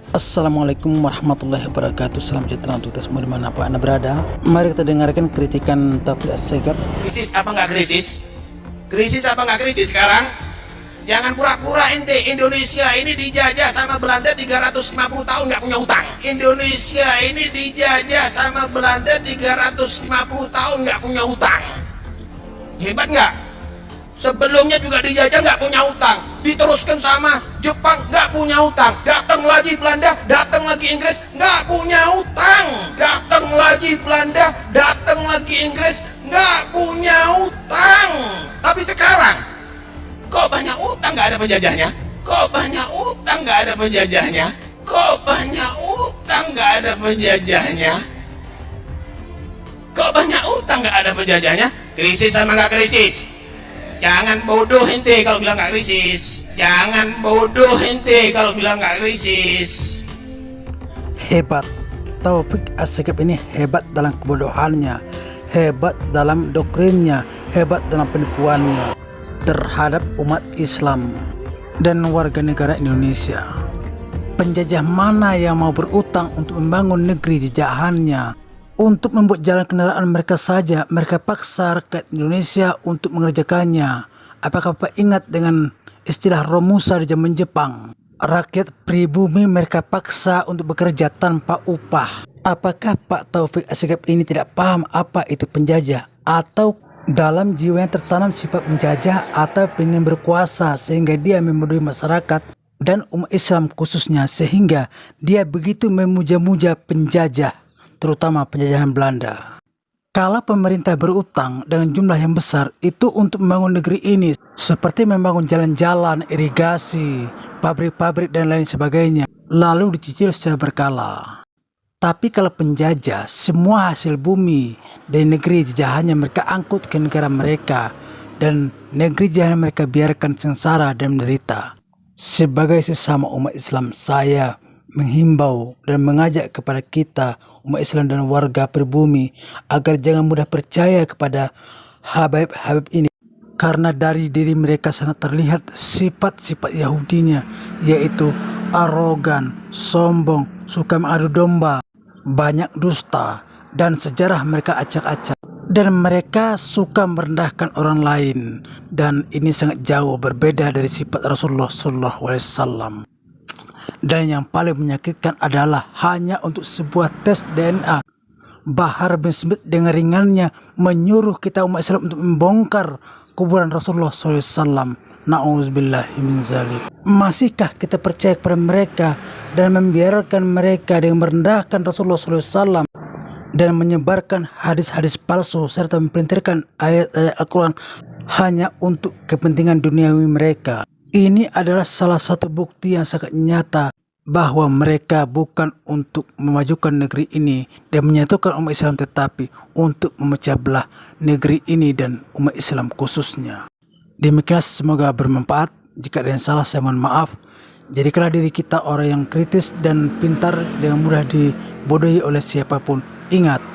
Assalamualaikum warahmatullahi wabarakatuh. Salam sejahtera untuk kita semua dimanapun Anda berada. Mari kita dengarkan kritikan Taufik Assegaf. Krisis apa nggak krisis? Krisis apa nggak krisis sekarang? Jangan pura-pura ente. Indonesia ini dijajah sama Belanda 350 tahun nggak punya utang. Indonesia ini dijajah sama Belanda 350 tahun nggak punya utang. Hebat nggak? Sebelumnya juga dijajah nggak punya utang, diteruskan sama Jepang nggak punya utang, datang lagi Belanda, datang lagi Inggris nggak punya utang, datang lagi Belanda, datang lagi Inggris nggak punya utang. Tapi sekarang kok banyak utang nggak ada penjajahnya? Kok banyak utang nggak ada penjajahnya? Kok banyak utang nggak ada penjajahnya? Kok banyak utang nggak ada penjajahnya? Krisis sama nggak krisis? Jangan bodoh ente kalau bilang nggak krisis. Jangan bodoh ente kalau bilang nggak krisis. Hebat. Taufik Assegaf ini hebat dalam kebodohannya, hebat dalam doktrinnya, hebat dalam penipuannya terhadap umat Islam dan warga negara Indonesia. Penjajah mana yang mau berutang untuk membangun negeri jajahannya? Untuk membuat jalan kendaraan mereka saja, mereka paksa rakyat Indonesia untuk mengerjakannya. Apakah Bapak ingat dengan istilah Romusa di zaman Jepang? Rakyat pribumi mereka paksa untuk bekerja tanpa upah. Apakah Pak Taufik Assegaf ini tidak paham apa itu penjajah? Atau dalam jiwanya tertanam sifat penjajah atau ingin berkuasa sehingga dia membodohi masyarakat dan umat Islam khususnya, sehingga dia begitu memuja-muja penjajah, terutama penjajahan Belanda. Kalau pemerintah berutang dengan jumlah yang besar itu untuk membangun negeri ini, seperti membangun jalan-jalan, irigasi, pabrik-pabrik dan lain sebagainya, lalu dicicil secara berkala. Tapi kalau penjajah, semua hasil bumi dari negeri jajahannya mereka angkut ke negara mereka, dan negeri jajahan mereka biarkan sengsara dan menderita. Sebagai sesama umat Islam, saya menghimbau dan mengajak kepada kita umat Islam dan warga pribumi agar jangan mudah percaya kepada Habib-Habib ini, karena dari diri mereka sangat terlihat sifat-sifat Yahudinya, yaitu arogan, sombong, suka mengadu domba, banyak dusta, dan sejarah mereka acak-acak, dan mereka suka merendahkan orang lain, dan ini sangat jauh berbeda dari sifat Rasulullah SAW. Dan yang paling menyakitkan adalah hanya untuk sebuah tes DNA, Bahar bin Smith dengan ringannya menyuruh kita umat Islam untuk membongkar kuburan Rasulullah SAW. Na'udzubillahi min zalik. Masihkah kita percaya kepada mereka dan membiarkan mereka dengan merendahkan Rasulullah SAW dan menyebarkan hadis-hadis palsu serta mempelintirkan ayat-ayat Al-Quran hanya untuk kepentingan duniawi mereka? Ini adalah salah satu bukti yang sangat nyata bahwa mereka bukan untuk memajukan negeri ini dan menyatukan umat Islam, tetapi untuk memecah belah negeri ini dan umat Islam khususnya. Demikianlah, semoga bermanfaat. Jika ada yang salah, saya mohon maaf. Jadikanlah diri kita orang yang kritis dan pintar, dengan mudah dibodohi oleh siapapun. Ingat,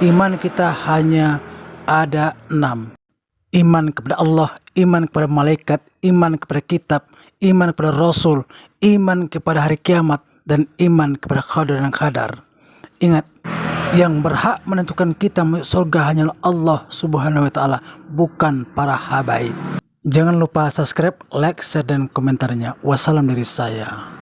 iman kita hanya ada 6. Iman kepada Allah, iman kepada malaikat, iman kepada kitab, iman kepada Rasul, iman kepada hari kiamat, dan iman kepada qadar dan qadar. Ingat, yang berhak menentukan kita masuk surga hanyalah Allah Subhanahu wa Ta'ala, bukan para habaib. Jangan lupa subscribe, like, share, dan komentarnya. Wassalam dari saya.